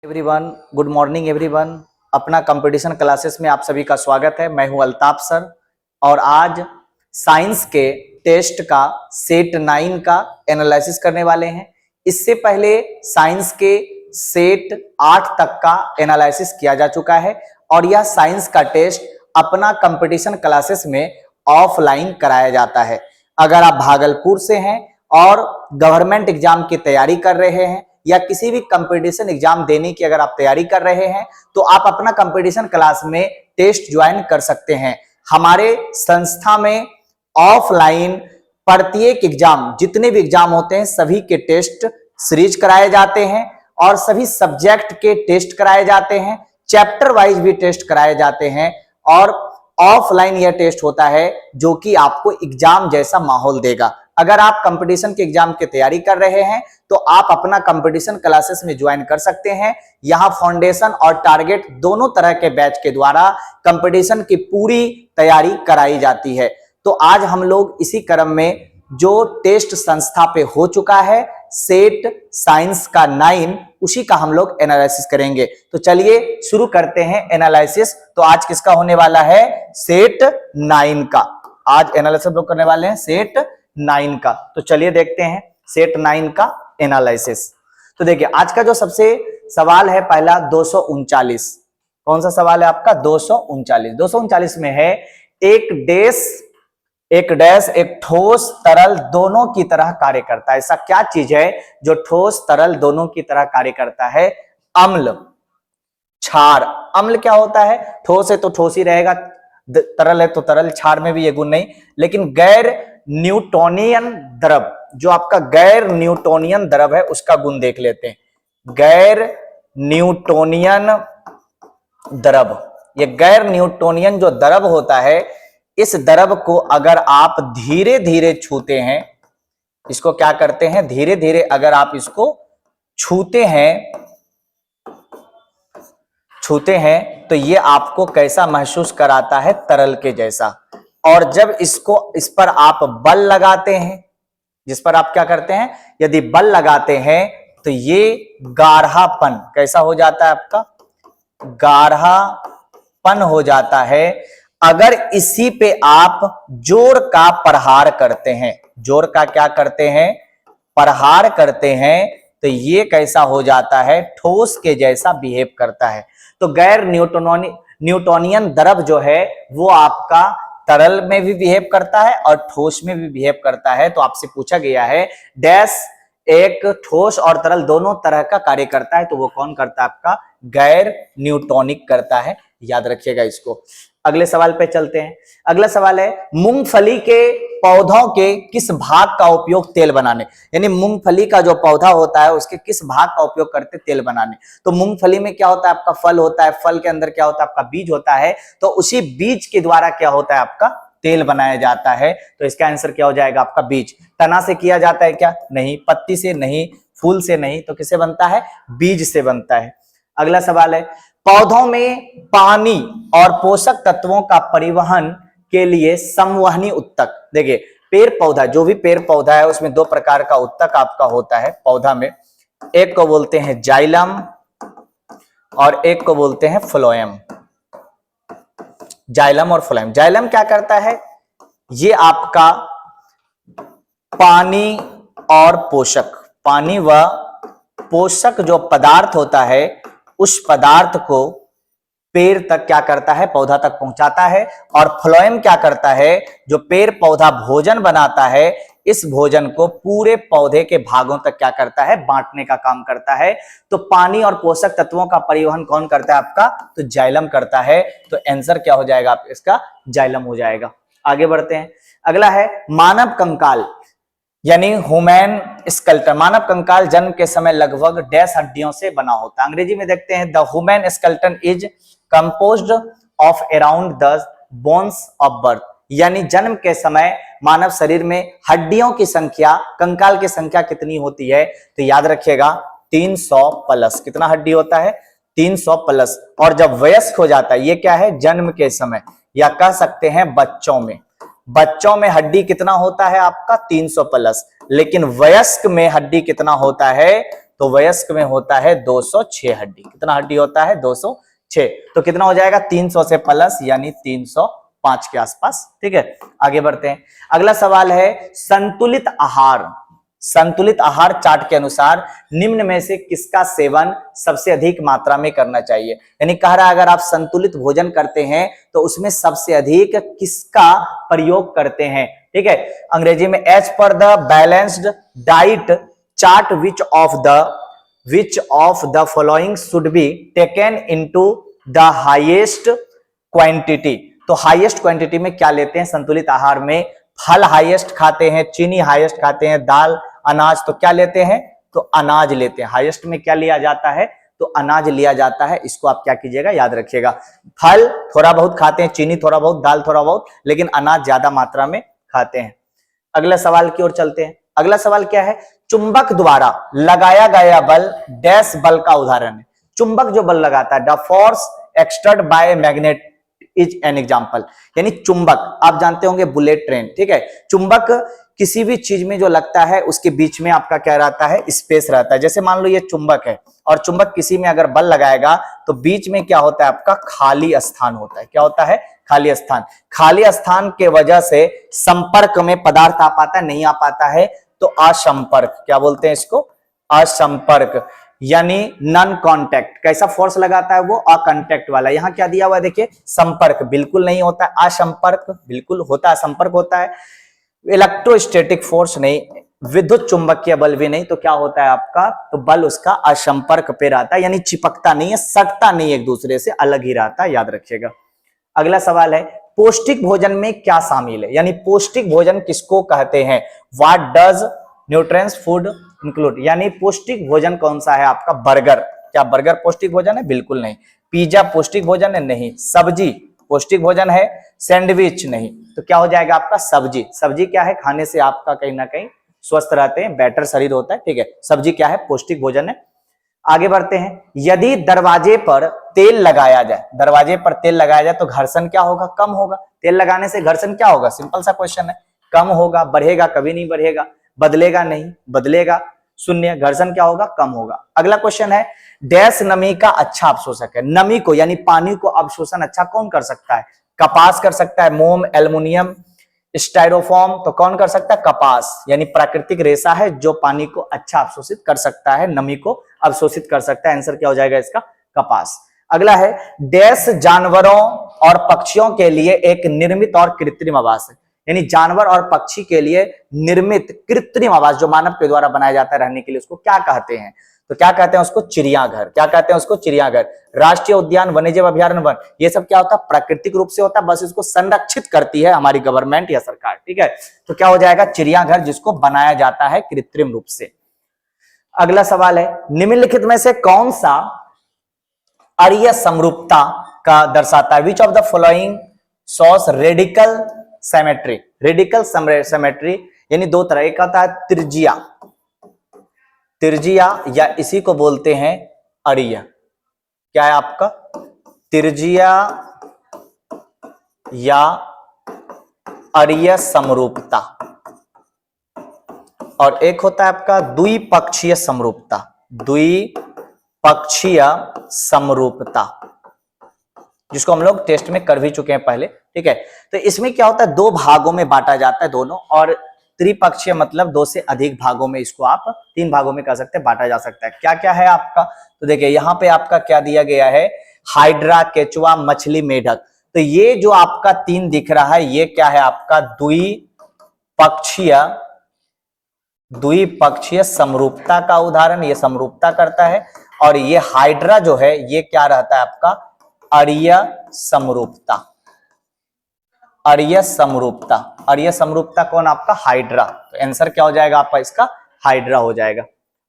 Everyone, good morning everyone. अपना competition classes में आप सभी का स्वागत है। मैं हूं अल्ताफ सर और आज साइंस के टेस्ट का सेट 9 का एनालिसिस करने वाले हैं। इससे पहले साइंस के सेट 8 तक का एनालिसिस किया जा चुका है और यह साइंस का टेस्ट अपना कंपटीशन क्लासेस में ऑफलाइन कराया जाता है। अगर आप भागलपुर से हैं और गवर्नमेंट एग्जाम की तैयारी कर रहे हैं या किसी भी कंपटीशन एग्जाम देने की अगर आप तैयारी कर रहे हैं तो आप अपना कंपटीशन क्लास में टेस्ट ज्वाइन कर सकते हैं। हमारे संस्था में ऑफलाइन प्रत्येक एग्जाम, जितने भी एग्जाम होते हैं सभी के टेस्ट सीरीज कराए जाते हैं और सभी सब्जेक्ट के टेस्ट कराए जाते हैं, चैप्टर वाइज भी टेस्ट कराए जाते हैं और ऑफलाइन यह टेस्ट होता है जो कि आपको एग्जाम जैसा माहौल देगा। अगर आप कंपटीशन के एग्जाम की तैयारी कर रहे हैं तो आप अपना कंपटीशन क्लासेस में ज्वाइन कर सकते हैं। यहां फाउंडेशन और टारगेट दोनों तरह के बैच के द्वारा कंपटीशन की पूरी तैयारी कराई जाती है। तो आज हम लोग इसी क्रम में जो टेस्ट संस्था पे हो चुका है सेट साइंस का 9, उसी का हम लोग एनालिसिस करेंगे। तो चलिए शुरू करते हैं एनालिसिस। तो आज किसका होने वाला है? सेट 9 का। आज एनालिसिस लोग करने वाले हैं सेट 9 का। तो चलिए देखते हैं सेट 9 का एनालिसिस। तो देखिए आज का जो सबसे सवाल है पहला 239। कौन सा सवाल है आपका? 239। 239 में है एक डैश एक ठोस तरल दोनों की तरह कार्य करता है। ऐसा क्या चीज है जो ठोस तरल दोनों की तरह कार्य करता है? अम्ल, क्षार। अम्ल क्या होता है? ठोस है तो ठोस ही रहेगा, तरल है तो तरल, क्षार में भी ये गुण नहीं। लेकिन गैर न्यूटोनियन द्रव, जो आपका गैर न्यूटोनियन द्रव है उसका गुण देख लेते हैं। गैर न्यूटोनियन द्रव, ये गैर न्यूटोनियन जो द्रव होता है, इस द्रव को अगर आप धीरे धीरे छूते हैं, इसको क्या करते हैं? धीरे धीरे अगर आप इसको छूते हैं तो ये आपको कैसा महसूस कराता है? तरल के जैसा। और जब इस पर आप बल लगाते हैं, जिस पर आप क्या करते हैं? यदि बल लगाते हैं तो ये गाढ़ापन कैसा हो जाता है आपका? गाढ़ापन हो जाता है। अगर इसी पे आप जोर का प्रहार करते हैं, जोर का क्या करते हैं? प्रहार करते हैं, तो ये कैसा हो जाता है? ठोस के जैसा बिहेव करता है। तो गैर न्यूटोनियन द्रव जो है वो आपका तरल में भी बिहेव करता है और ठोस में भी बिहेव करता है। तो आपसे पूछा गया है डैश एक ठोस और तरल दोनों तरह का कार्य करता है, तो वो कौन करता है? आपका गैर न्यूटोनिक करता है। याद रखिएगा इसको। अगले सवाल पे चलते हैं। अगला सवाल है मूंगफली के पौधों के किस भाग का उपयोग तेल बनाने, यानी मूंगफली का जो पौधा होता है उसके किस भाग का उपयोग करते तेल बनाने। तो मूंगफली में क्या होता है? आपका फल होता है, फल के अंदर क्या होता है? आपका बीज होता है। तो उसी बीज के द्वारा क्या होता है? आपका तेल बनाया जाता है। तो इसका आंसर क्या हो जाएगा? आपका बीज। तना से किया जाता है क्या? नहीं। पत्ती से नहीं, फूल से नहीं, तो किससे बनता है? बीज से बनता है। अगला सवाल है पौधों में पानी और पोषक तत्वों का परिवहन के लिए संवहनी उत्तक। देखिए पेड़ पौधा, जो भी पेड़ पौधा है उसमें दो प्रकार का उत्तक आपका होता है पौधा में। एक को बोलते हैं जाइलम और एक को बोलते हैं फ्लोएम। जाइलम और फ्लोएम। जाइलम क्या करता है? ये आपका पानी और पोषक, पानी व पोषक जो पदार्थ होता है उस पदार्थ को पेड़ तक क्या करता है? पौधा तक पहुंचाता है। और फ्लोएम क्या करता है? जो पेड़ पौधा भोजन बनाता है, इस भोजन को पूरे पौधे के भागों तक क्या करता है? बांटने का काम करता है। तो पानी और पोषक तत्वों का परिवहन कौन करता है आपका? तो जाइलम करता है। तो आंसर क्या हो जाएगा आप इसका? जाइलम हो जाएगा। आगे बढ़ते हैं। अगला है मानव कंकाल यानी ह्यूमन स्केलेटन। मानव कंकाल जन्म के समय लगभग डैश हड्डियों से बना होता है। अंग्रेजी में देखते हैं the human skeleton is composed of around the bones of birth, यानी जन्म के समय मानव शरीर में हड्डियों की संख्या, कंकाल की संख्या कितनी होती है? तो याद रखिएगा 300 प्लस। कितना हड्डी होता है? 300 प्लस। और जब वयस्क हो जाता है, ये क्या है? जन्म के समय, या कह सकते हैं बच्चों में। बच्चों में हड्डी कितना होता है आपका? 300 प्लस। लेकिन वयस्क में हड्डी कितना होता है? तो वयस्क में होता है 206 हड्डी। कितना हड्डी होता है? 206। तो कितना हो जाएगा? 300 से प्लस यानी 305 के आसपास। ठीक है, आगे बढ़ते हैं। अगला सवाल है संतुलित आहार। संतुलित आहार चार्ट के अनुसार निम्न में से किसका सेवन सबसे अधिक मात्रा में करना चाहिए? यानी कह रहा है अगर आप संतुलित भोजन करते हैं तो उसमें सबसे अधिक किसका प्रयोग करते हैं? ठीक है, अंग्रेजी में as per the balanced diet chart which of the following should be taken into the highest quantity. तो हाईएस्ट क्वांटिटी में क्या लेते हैं संतुलित आहार में? फल हाईएस्ट खाते हैं, चीनी हाईएस्ट खाते हैं, दाल, अनाज, तो क्या लेते हैं? तो अनाज लेते हैं। हाईएस्ट में क्या लिया जाता है? तो अनाज लिया जाता है। इसको आप क्या कीजिएगा? याद रखिएगा। फल थोड़ा बहुत खाते हैं, चीनी थोड़ा बहुत, दाल थोड़ा बहुत, लेकिन अनाज ज्यादा मात्रा में खाते हैं। अगला सवाल की ओर चलते हैं। अगला सवाल क्या है? चुंबक द्वारा लगाया गया बल डैश बल का उदाहरण है। चुंबक जो बल लगाता है, the force exerted by magnet is an example. यानी चुंबक, आप जानते होंगे बुलेट ट्रेन, ठीक है। चुंबक किसी भी चीज में जो लगता है उसके बीच में आपका क्या रहता है? स्पेस रहता है। जैसे मान लो ये चुंबक है और चुंबक किसी में अगर बल लगाएगा तो बीच में क्या होता है? आपका खाली स्थान होता है। क्या होता है? खाली स्थान। खाली स्थान के वजह से संपर्क में पदार्थ आ पाता है, नहीं आ पाता है, तो असंपर्क। क्या बोलते हैं इसको? असंपर्क, यानी नॉन कांटेक्ट। कैसा फोर्स लगाता है वो? अकांटेक्ट वाला। यहां क्या दिया हुआ है देखिए? संपर्क बिल्कुल नहीं होता है, असंपर्क बिल्कुल होता है, संपर्क होता है। इलेक्ट्रोस्टैटिक फोर्स नहीं, विद्युत चुंबकीय बल भी नहीं, तो क्या होता है आपका? तो बल उसका असंपर्क पे रहता है, यानी चिपकता नहीं है, सटता नहीं एक दूसरे से, अलग ही रहता है, याद रखिएगा। अगला सवाल है पौष्टिक भोजन में क्या शामिल है? यानी पौष्टिक भोजन किसको कहते हैं? What does nutrients food include? यानी पौष्टिक भोजन कौन सा है आपका? बर्गर। क्या बर्गर पौष्टिक भोजन है? बिल्कुल नहीं। पिज्जा पौष्टिक भोजन है? नहीं। सब्जी पौष्टिक भोजन है? सैंडविच नहीं। तो क्या हो जाएगा आपका? सब्जी। सब्जी क्या है? खाने से आपका कहीं ना कहीं स्वस्थ रहते हैं, बेटर शरीर होता है, ठीक है। सब्जी क्या है? पौष्टिक भोजन है। आगे बढ़ते हैं। यदि दरवाजे पर तेल लगाया जाए, दरवाजे पर तेल लगाया जाए तो घर्षण क्या होगा? कम होगा। तेल लगाने से घर्षण क्या होगा? सिंपल सा क्वेश्चन है, कम होगा। बढ़ेगा? कभी नहीं बढ़ेगा। बदलेगा? नहीं बदलेगा। शून्य। घर्षण क्या होगा? कम होगा। अगला क्वेश्चन है डैश नमी का अच्छा अवशोषक है। नमी को यानी पानी को अवशोषण अच्छा कौन कर सकता है? कपास कर सकता है, मोम, एल्युमिनियम, स्टाइरोफॉर्म। तो कौन कर सकता है? कपास। यानी प्राकृतिक रेशा है जो पानी को अच्छा अवशोषित कर सकता है, नमी को अवशोषित कर सकता है। आंसर क्या हो जाएगा इसका? कपास। अगला है डैश जानवरों और पक्षियों के लिए एक निर्मित और कृत्रिम आवास है। यानी जानवर और पक्षी के लिए निर्मित कृत्रिम आवास जो मानव के द्वारा बनाया जाता है रहने के लिए, उसको क्या कहते हैं? तो क्या कहते हैं उसको? चिड़ियाघर। क्या कहते हैं उसको? चिड़ियाघर। राष्ट्रीय उद्यान, वन्यजीव अभयारण्य, वन, ये सब क्या होता है? प्राकृतिक रूप से होता है, बस इसको संरक्षित करती है हमारी गवर्नमेंट या सरकार, ठीक है। तो क्या हो जाएगा? चिड़ियाघर, जिसको बनाया जाता है कृत्रिम रूप से। अगला सवाल है निम्नलिखित में से कौन सा अरीय समरूपता का दर्शाता है? विच of the following shows radical symmetry? Radical symmetry यानी दो तरह, एक होता है त्रिज्या, त्रिज्या या इसी को बोलते हैं अरीय। क्या है आपका? त्रिज्या या अरीय समरूपता। और एक होता है आपका द्विपक्षीय समरूपता। द्विपक्षीय समरूपता जिसको हम लोग टेस्ट में कर भी चुके हैं पहले, ठीक है। तो इसमें क्या होता है? दो भागों में बांटा जाता है दोनों, और त्रिपक्षीय मतलब दो से अधिक भागों में, इसको आप तीन भागों में कर सकते हैं, बांटा जा सकता है। क्या क्या है आपका? तो देखिए यहाँ पे आपका क्या दिया गया है? हाइड्रा, केचुआ, मछली, मेढक। तो ये जो आपका तीन दिख रहा है ये क्या है आपका? द्विपक्षीय समरूपता का उदाहरण, ये समरूपता करता है। और ये हाइड्रा जो है ये क्या रहता है आपका? अरीय समरूपता। अरीय समरूपता। अरीय समरूपता कौन? आपका हाइड्रा। तो आंसर क्या हो जाएगा आपका? इसका हाइड्रा हो जाएगा।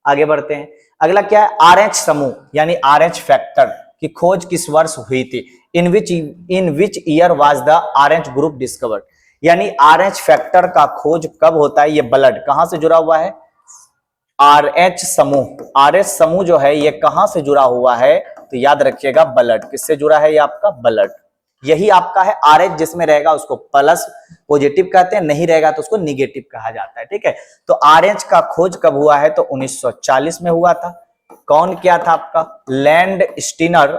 आगे बढ़ते हैं। अगला क्या है? RH समूह यानी RH फैक्टर की खोज किस वर्ष हुई थी? In which year was the RH group discovered? यानी RH फैक्टर का खोज कब होता है? ये ब्लड कहां से जुड़ा हुआ है? RH समूह। RH समूह जो है ये कहां से जुड़ा हुआ है? तो याद रखिएगा ब्लड। किससे जुड़ा है ये आपका? ब्लड। यही आपका है। RH जिसमें रहेगा उसको प्लस पॉजिटिव कहते हैं, नहीं रहेगा तो उसको निगेटिव कहा जाता है। ठीक है, तो RH का खोज कब हुआ है? तो 1940 में हुआ था। कौन किया था आपका? लैंड स्टीनर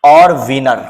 और वीनर,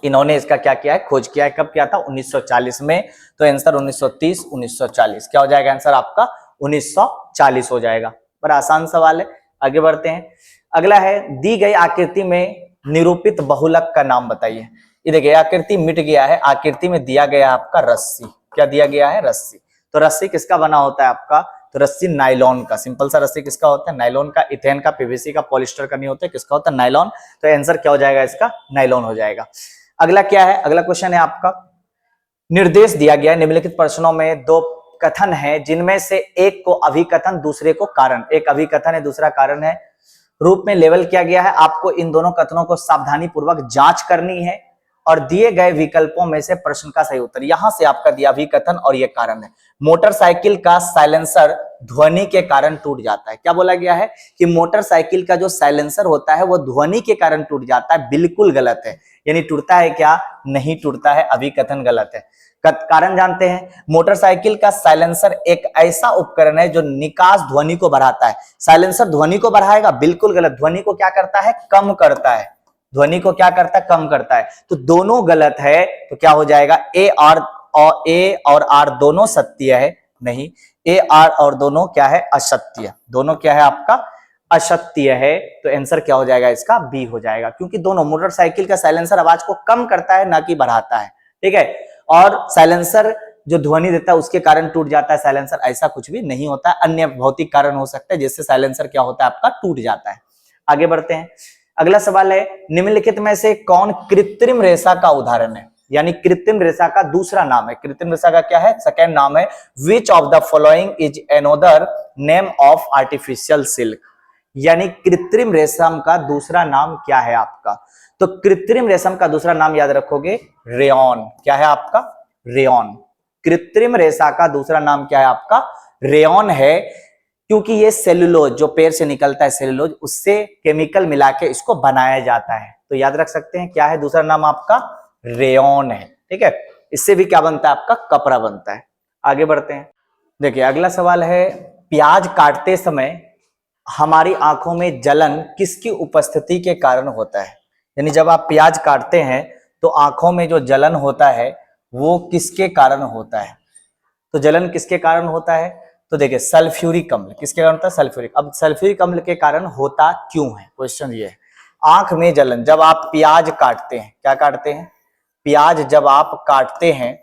इन्होंने इसका क्या किया है? खोज किया है। कब किया था? 1940 में। तो आंसर 1930 1940 क्या हो जाएगा? आंसर आपका 1940 हो जाएगा। बड़ा आसान सवाल है, आगे बढ़ते हैं। अगला है, दी गई आकृति में निरूपित बहुलक का नाम बताइए। ये देखिए आकृति मिट गया है, आकृति में दिया गया आपका रस्सी। क्या दिया गया है? रस्सी। तो रस्सी किसका बना होता है आपका? तो रस्सी नायलॉन का। सिंपल सा रस्सी किसका होता है? नायलॉन का। इथेन का, पीवीसी का, पॉलिस्टर का नहीं होता है, किसका होता है? नायलॉन। तो आंसर क्या हो जाएगा इसका? नायलॉन हो जाएगा। अगला क्या है? अगला क्वेश्चन है आपका, निर्देश दिया गया है निम्नलिखित प्रश्नों में दो कथन है जिनमें से एक को अभिकथन दूसरे को कारण, एक अभिकथन है दूसरा कारण है, रूप में लेबल किया गया है। आपको इन दोनों कथनों को सावधानी पूर्वक जांच करनी है और दिए गए विकल्पों में से प्रश्न का सही उत्तर। यहां से आपका दिया अभिकथन और ये कारण है। मोटरसाइकिल का साइलेंसर ध्वनि के कारण टूट जाता है। क्या बोला गया है? कि मोटरसाइकिल का जो साइलेंसर होता है वो ध्वनि के कारण टूट जाता है। बिल्कुल गलत है। यानी टूटता है क्या? नहीं टूटता है, अभिकथन गलत है। कारण जानते हैं, मोटरसाइकिल का साइलेंसर एक ऐसा उपकरण है जो निकास ध्वनि को बढ़ाता है। साइलेंसर ध्वनि को बढ़ाएगा? बिल्कुल गलत। ध्वनि को क्या करता है? कम करता है। ध्वनि को क्या करता है? कम करता है। तो दोनों गलत है। तो क्या हो जाएगा? ए और आर दोनों सत्य है? नहीं, ए आर और दोनों क्या है? असत्य। दोनों क्या है आपका? असत्य है। तो आंसर क्या हो जाएगा इसका? बी हो जाएगा, क्योंकि दोनों, मोटरसाइकिल का साइलेंसर आवाज को कम करता है ना कि बढ़ाता है। ठीक है, और साइलेंसर जो ध्वनि देता है उसके कारण टूट जाता है साइलेंसर, ऐसा कुछ भी नहीं होता है। अन्य भौतिक कारण हो सकता है जिससे साइलेंसर क्या होता है आपका? टूट जाता है। आगे बढ़ते हैं। अगला सवाल है, निम्नलिखित में से कौन कृत्रिम रेशा का उदाहरण है? यानी कृत्रिम रेशा का दूसरा नाम है। कृत्रिम रेशा का क्या है? सेकेंड नाम है। विच of the following is another name of artificial silk? यानी कृत्रिम रेशम का दूसरा नाम क्या है आपका? तो कृत्रिम रेशम का दूसरा नाम याद रखोगे, रेयॉन। क्या है आपका? रेयॉन। कृत्रिम रेशा का दूसरा नाम क्या है आपका? रेयॉन है, क्योंकि ये सेलुलोज जो पेड़ से निकलता है, सेलुलोज, उससे केमिकल मिला के इसको बनाया जाता है। तो याद रख सकते हैं क्या है दूसरा नाम आपका? रेयॉन है। ठीक है, इससे भी क्या बनता है आपका? कपड़ा बनता है। आगे बढ़ते हैं। देखिए अगला सवाल है, प्याज काटते समय हमारी आंखों में जलन किसकी उपस्थिति के कारण होता है? यानी जब आप प्याज काटते हैं तो आंखों में जो जलन होता है वो किसके कारण होता है? तो जलन किसके कारण होता है? तो देखिए सल्फ्यूरिक अम्ल किसके कारण होता है? सल्फ्यूरिक। अब सल्फ्यूरिक अम्ल के कारण होता क्यों है? क्वेश्चन ये है। आंख में जलन, जब आप प्याज काटते हैं, क्या काटते हैं? प्याज जब आप काटते हैं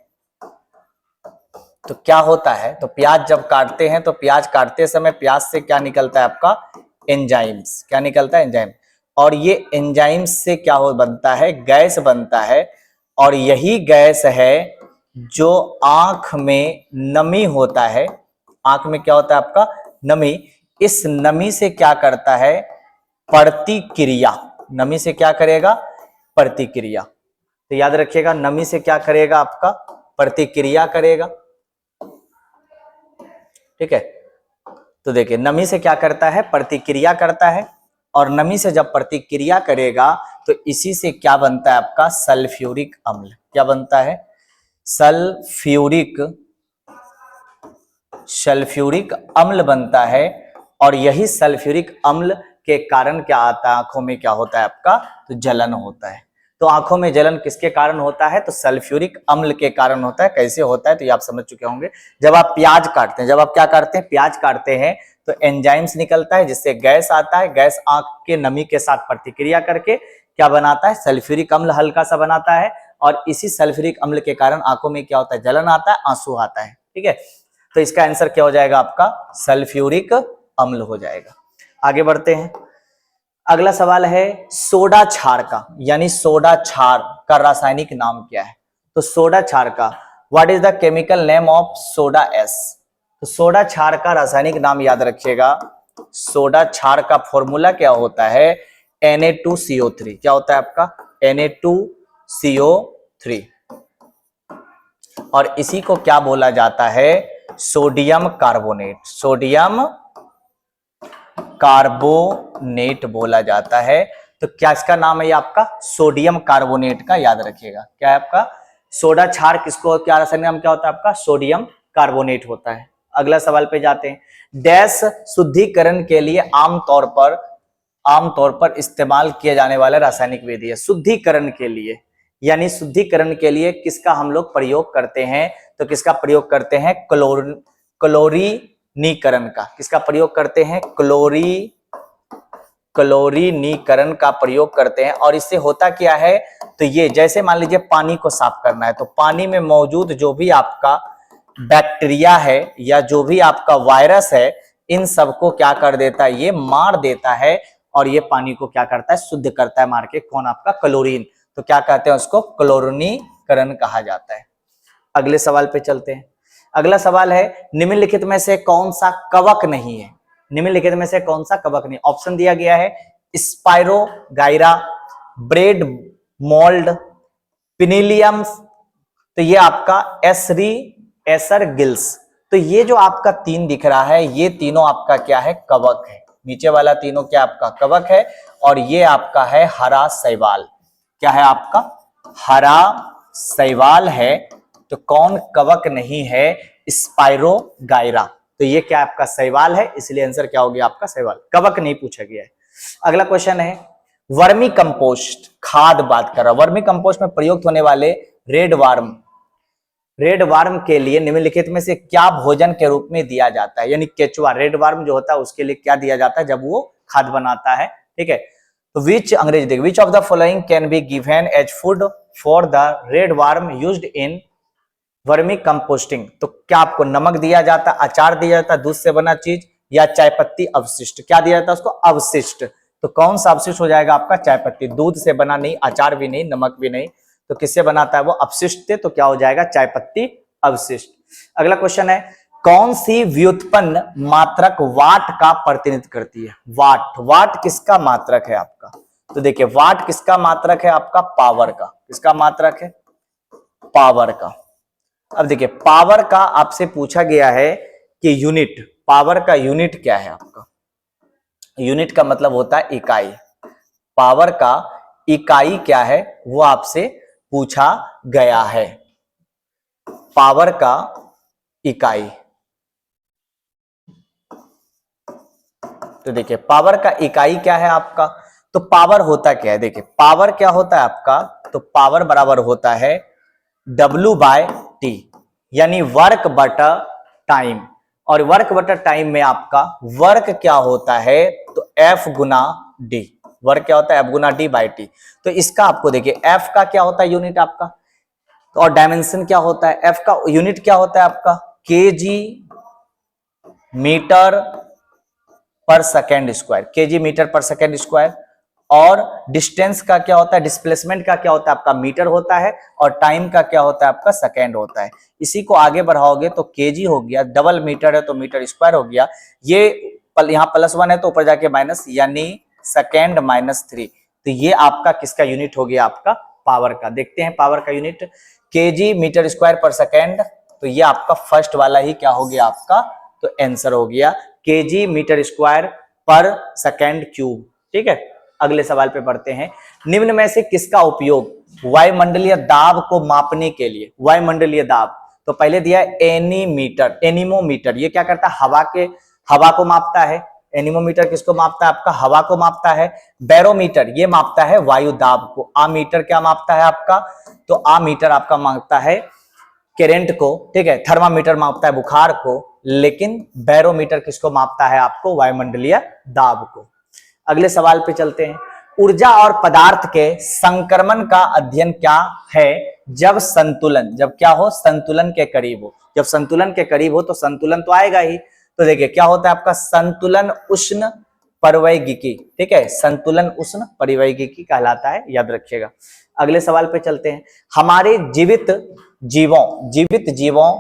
तो क्या होता है? तो प्याज जब काटते हैं तो प्याज काटते समय प्याज से क्या निकलता है आपका? एंजाइम्स। क्या निकलता है? एंजाइम। और ये एंजाइम्स से क्या हो बनता है? गैस बनता है। और यही गैस है जो आंख में नमी होता है, आंख में क्या होता है आपका? नमी। इस नमी से क्या करता है? प्रतिक्रिया। नमी से क्या करेगा? प्रतिक्रिया। तो याद रखिएगा, नमी से क्या करेगा आपका? प्रतिक्रिया करेगा। ठीक है, तो देखिए नमी से क्या करता है? प्रतिक्रिया करता है। और नमी से जब प्रतिक्रिया करेगा तो इसी से क्या बनता है आपका? सल्फ्यूरिक अम्ल। क्या बनता है? सल्फ्यूरिक अम्ल बनता है। और यही सल्फ्यूरिक अम्ल के कारण क्या आता है? आंखों में क्या होता है आपका? तो जलन होता है। तो आंखों में जलन किसके कारण होता है? तो सल्फ्यूरिक अम्ल के कारण होता है। कैसे होता है तो ये आप समझ चुके होंगे। जब आप प्याज काटते हैं, जब आप क्या काटते हैं? प्याज काटते हैं तो एंजाइम्स निकलता है जिससे गैस आता है। गैस आंख के नमी के साथ प्रतिक्रिया करके क्या बनाता है? सल्फ्यूरिक अम्ल हल्का सा बनाता है। और इसी सल्फ्यूरिक अम्ल के कारण आंखों में क्या होता है? जलन आता है, आंसू आता है। ठीक है, तो इसका आंसर क्या हो जाएगा आपका? सल्फ्यूरिक अम्ल हो जाएगा। आगे बढ़ते हैं। अगला सवाल है, सोडा क्षार का, यानी सोडा क्षार का रासायनिक नाम क्या है? तो सोडा क्षार का, what is the chemical name of soda S? तो सोडा क्षार का रासायनिक नाम याद रखिएगा। सोडा क्षार का फॉर्मूला क्या होता है? Na2CO3। क्या होता है आपका? Na2CO3। और इसी को क्या बोला जाता है? Sodium carbonate. सोडियम कार्बोनेट बोला जाता है। तो क्या इसका नाम है ये आपका सोडियम कार्बोनेट का, याद रखिएगा। क्या है आपका सोडा क्षार, किसको क्या रासायनिक नाम क्या होता है आपका सोडियम कार्बोनेट होता है। अगला सवाल पे जाते हैं। डैश शुद्धिकरण के लिए आमतौर पर इस्तेमाल किया जाने वाला रासायनिक विधि है। शुद्धिकरण के लिए, यानी शुद्धिकरण के लिए किसका हम लोग प्रयोग करते हैं, तो किसका प्रयोग करते हैं क्लोरीनीकरण का। किसका प्रयोग करते हैं क्लोरीनीकरण का प्रयोग करते हैं। और इससे होता क्या है, तो ये जैसे मान लीजिए पानी को साफ करना है, तो पानी में मौजूद जो भी आपका बैक्टीरिया है या जो भी आपका वायरस है, इन सबको क्या कर देता है, ये मार देता है। और ये पानी को क्या करता है, शुद्ध करता है मार के। कौन आपका क्लोरीन। तो क्या कहते हैं उसको, क्लोरीनीकरण कहा जाता है। अगले सवाल पे चलते हैं। अगला सवाल है, निम्नलिखित में से कौन सा कवक नहीं है। निम्नलिखित में से कौन सा कवक नहीं। ऑप्शन दिया गया है स्पाइरोगाइरा, ब्रेड मोल्ड, पिनीलियम, तो ये आपका एसरगिल्स। तो ये जो आपका तीन दिख रहा है, ये तीनों आपका क्या है, कवक है। नीचे वाला तीनों क्या आपका कवक है, और ये आपका है हरा शैवाल। क्या है आपका हरा शैवाल है। तो कौन कवक नहीं है, स्पाइरोगाइरा। तो ये क्या आपका शैवाल है, इसलिए आंसर क्या हो गया आपका शैवाल, कवक नहीं पूछा गया है। अगला क्वेश्चन है, वर्मी कंपोस्ट खाद बात कर रहा। वर्मी कंपोस्ट में प्रयुक्त होने वाले रेड वार्म के लिए निम्नलिखित में से क्या भोजन के रूप में दिया जाता है। यानी केचुआ, रेड वार्म जो होता है उसके लिए क्या दिया जाता है जब वो खाद बनाता है। ठीक है, तो विच अंग्रेजी देखिए, which of the following can be given as food for the red worm used in vermicomposting. तो क्या आपको नमक दिया जाता है, अचार दिया जाता है, दूध से बना चीज, या चाय पत्ती अवशिष्ट। क्या दिया जाता है उसको, अवशिष्ट। तो कौन सा अवशिष्ट हो जाएगा आपका, चाय पत्ती। दूध से बना नहीं, अचार भी नहीं, नमक भी नहीं, तो किससे बनाता है वो, अपशिष्ट से। तो क्या हो जाएगा, चाय पत्ती अवशिष्ट। अगला क्वेश्चन है, कौन सी व्युत्पन्न मात्रक वाट का प्रतिनिधित्व करती है। वाट किसका मात्रक है आपका, तो देखिए वाट किसका मात्रक है आपका, पावर का। किसका मात्रक है, पावर का। अब देखिए पावर का आपसे पूछा गया है कि यूनिट, पावर का यूनिट क्या है आपका। यूनिट का मतलब होता है इकाई। पावर का इकाई क्या है वो आपसे पूछा गया है। पावर का इकाई, तो देखिए पावर का इकाई क्या है आपका। तो पावर होता क्या है, देखिए पावर क्या होता है आपका, तो पावर बराबर होता है W/T, यानी वर्क बटा टाइम। और वर्क बटा टाइम में आपका वर्क क्या होता है, तो F गुना D। वर्क क्या होता है, F गुना D/T। तो इसका आपको देखिए F का क्या होता है यूनिट आपका, तो और डायमेंशन क्या होता है, F का यूनिट क्या होता है आपका, kg मीटर पर सेकेंड स्क्वायर। kg मीटर पर सेकेंड स्क्वायर। और डिस्टेंस का क्या होता है, डिस्प्लेसमेंट का क्या होता है आपका, मीटर होता है। और टाइम का क्या होता है आपका, सेकेंड होता है। इसी को आगे बढ़ाओगे तो केजी हो गया, डबल मीटर है तो मीटर स्क्वायर हो गया। ये यहाँ +1 है तो ऊपर जाके माइनस, यानी सेकेंड -3। तो ये आपका किसका यूनिट हो गया, आपका पावर का। देखते हैं पावर का यूनिट, केजी मीटर स्क्वायर पर सेकेंड। तो ये आपका फर्स्ट वाला ही क्या हो गया आपका, तो आंसर हो गया केजी मीटर स्क्वायर पर सेकेंड क्यूब। ठीक है, अगले सवाल पे बढ़ते हैं। निम्न में से किसका उपयोग वायुमंडलीय दाब को मापने के लिए। वायुमंडलीय दाब, तो पहले दिया है एनीमोमीटर। ये क्या करता है, हवा को मापता है। एनीमोमीटर किसको मापता है आपका, हवा को मापता है। बैरोमीटर ये मापता है वायु दाब को। आमीटर क्या मापता है आपका, तो आमीटर आपका मापता है करंट को। ठीक है, थर्मामीटर मापता है बुखार को, लेकिन बैरोमीटर किसको मापता है आपको, वायुमंडलीय दाब को। अगले सवाल पे चलते हैं। ऊर्जा और पदार्थ के संक्रमण का अध्ययन क्या है जब संतुलन, जब क्या हो, संतुलन के करीब हो। जब संतुलन के करीब हो तो संतुलन तो आएगा ही। तो देखिए क्या होता है आपका, संतुलन उष्ण परिवैगिकी। ठीक है, संतुलन उष्ण परिवैगिकी कहलाता है, याद रखिएगा। अगले सवाल पे चलते हैं। हमारे जीवित जीवों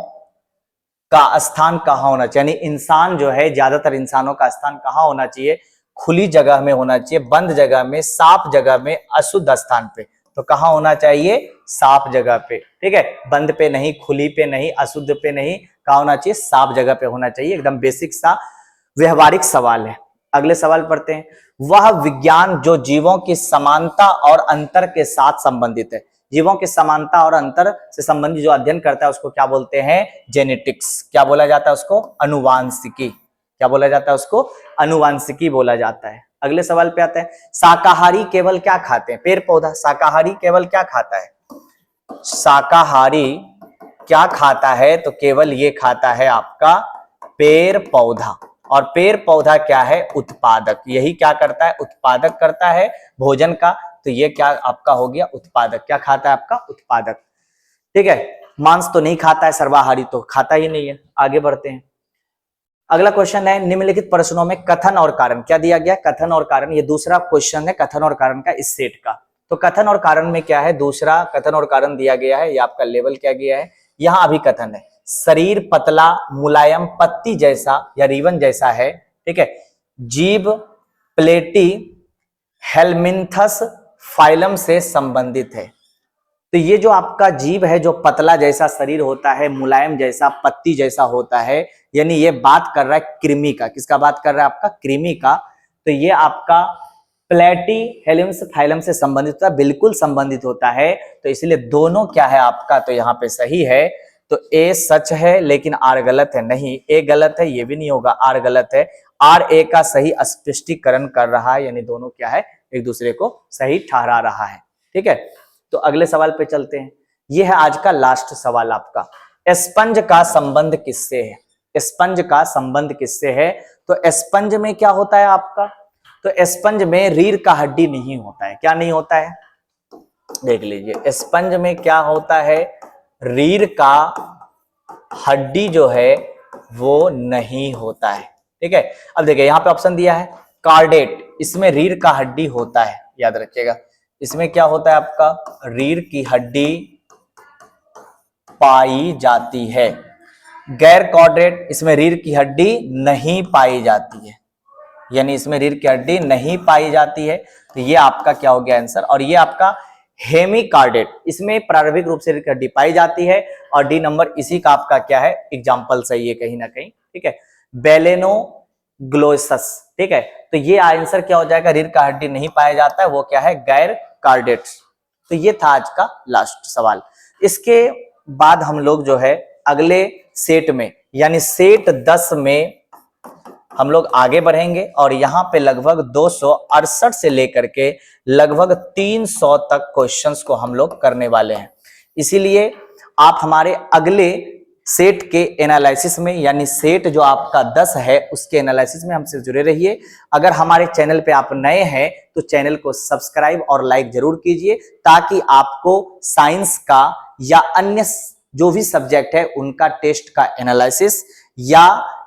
का स्थान कहाँ होना चाहिए, यानी इंसान जो है, ज्यादातर इंसानों का स्थान कहाँ होना चाहिए, खुली जगह में होना चाहिए, बंद जगह में, साफ जगह में, अशुद्ध स्थान पे। तो कहाँ होना चाहिए, साफ जगह पे। ठीक है, बंद पे नहीं, खुली पे नहीं, अशुद्ध पे नहीं, कहाँ होना चाहिए, साफ जगह पे होना चाहिए। एकदम बेसिक सा व्यवहारिक सवाल है। अगले सवाल पढ़ते हैं। वह विज्ञान जो जीवों की समानता और अंतर के साथ संबंधित है। जीवों की समानता और अंतर से संबंधित जो अध्ययन करता है उसको क्या बोलते हैं? जेनेटिक्स। क्या बोला जाता है उसको? अनुवांशिकी। क्या बोला जाता है उसको? अनुवांशिकी बोला जाता है। अगले सवाल पे आते हैं। शाकाहारी केवल क्या खाते हैं? पेड़ पौधा। शाकाहारी केवल क्या खाता है? शाकाहारी क्या खाता है? तो केवल ये खाता है आपका पेड़ पौधा। और पेड़ पौधा क्या है? उत्पादक। यही क्या करता है? उत्पादक करता है भोजन का। तो ये क्या आपका हो गया? उत्पादक। क्या खाता है आपका? उत्पादक। ठीक है। मांस तो नहीं खाता है, सर्वाहारी तो खाता ही नहीं है। आगे बढ़ते हैं। अगला क्वेश्चन है, निम्नलिखित प्रश्नों में कथन और कारण क्या दिया गया? कथन और कारण। ये दूसरा क्वेश्चन है कथन और कारण का इस सेट का। तो कथन और कारण में क्या है? दूसरा कथन और कारण दिया गया है। ये आपका लेवल क्या गया है? यहां अभी कथन है, शरीर पतला मुलायम पत्ती जैसा या रिबन जैसा है। ठीक है। जीभ प्लेटी हेलमिन्थस फाइलम से संबंधित है। तो ये जो आपका जीभ है, जो पतला जैसा शरीर होता है, मुलायम जैसा पत्ती जैसा होता है, यानी ये बात कर रहा है कृमि का। किसका बात कर रहा है? आपका कृमि का। तो ये आपका प्लेटी हेलिम्स फाइलम से संबंधित होता है, बिल्कुल संबंधित होता है। तो इसलिए दोनों क्या है आपका? तो यहाँ पे सही है। तो ए सच है लेकिन आर गलत है। नहीं, ए गलत है, ये भी नहीं होगा, आर गलत है। आर ए का सही स्पष्टीकरण कर रहा है, यानी दोनों क्या है? एक दूसरे को सही ठहरा रहा है। ठीक है। तो अगले सवाल पे चलते हैं। यह है आज का लास्ट सवाल आपका। स्पंज का संबंध किससे है? स्पंज का संबंध किससे है? तो स्पंज में क्या होता है आपका? तो स्पंज में रीढ़ का हड्डी नहीं होता है। क्या नहीं होता है? देख लीजिए, स्पंज में क्या होता है? रीढ़ का हड्डी जो है वो नहीं होता है। ठीक है। अब देखिए यहां पे ऑप्शन दिया है कार्डेट, इसमें रीढ़ का हड्डी होता है, याद रखिएगा। इसमें क्या होता है आपका? रीढ़ की हड्डी पाई जाती है। गैर कॉर्डेट, इसमें रीढ़ की हड्डी नहीं पाई जाती है, यानी इसमें रीढ़ की हड्डी नहीं पाई जाती है। तो ये आपका क्या हो गया आंसर? और ये आपका हेमिकार्डेट, इसमें प्रारंभिक रूप से रीढ़ की हड्डी पाई जाती है। और डी नंबर इसी का आपका क्या है? एग्जाम्पल सही है कहीं ना कहीं। ठीक है। बेलेनोग्लोसस। ठीक है। तो ये आंसर क्या हो जाएगा? रीढ़ का हड्डी नहीं पाया जाता है, वो क्या है? गैर कार्डेट। तो ये था आज का लास्ट सवाल। इसके बाद हम लोग जो है अगले सेट में, यानी सेट 10 में हम लोग आगे बढ़ेंगे। और यहाँ पे लगभग 268 से लेकर के लगभग 300 तक क्वेश्चंस को हम लोग करने वाले हैं। इसीलिए आप हमारे अगले सेट के एनालिसिस में, यानी सेट जो आपका 10 है उसके एनालिसिस में हमसे जुड़े रहिए। अगर हमारे चैनल पे आप नए हैं तो चैनल को सब्सक्राइब और लाइक जरूर कीजिए, ताकि आपको साइंस का या अन्य जो भी सब्जेक्ट है उनका टेस्ट का एनालिसिस या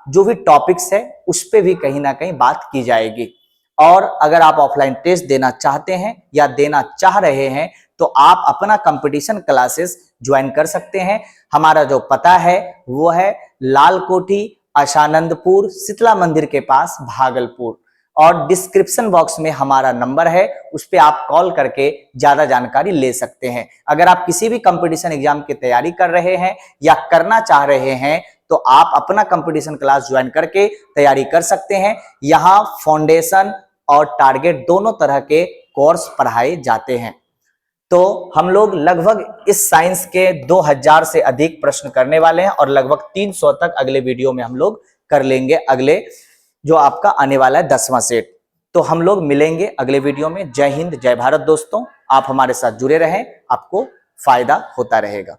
जो भी टॉपिक्स है उस पे भी कहीं ना कहीं बात की जाएगी। और अगर आप ऑफलाइन टेस्ट देना चाहते हैं या देना चाह रहे हैं तो आप अपना कंपटीशन क्लासेस ज्वाइन कर सकते हैं। हमारा जो पता है वो है लाल कोठी, आशानंदपुर, शीतला मंदिर के पास, भागलपुर। और डिस्क्रिप्शन बॉक्स में हमारा नंबर है, उस पर आप कॉल करके ज्यादा जानकारी ले सकते हैं। अगर आप किसी भी कंपटीशन एग्जाम की तैयारी कर रहे हैं या करना चाह रहे हैं तो आप अपना कंपटीशन क्लास ज्वाइन करके तैयारी कर सकते हैं। यहाँ फाउंडेशन और टारगेट दोनों तरह के कोर्स पढ़ाए जाते हैं। तो हम लोग लगभग इस साइंस के 2000 से अधिक प्रश्न करने वाले हैं और लगभग 300 तक अगले वीडियो में हम लोग कर लेंगे, अगले जो आपका आने वाला है 10वां सेट। तो हम लोग मिलेंगे अगले वीडियो में। जय हिंद, जय भारत दोस्तों। आप हमारे साथ जुड़े रहें, आपको फायदा होता रहेगा।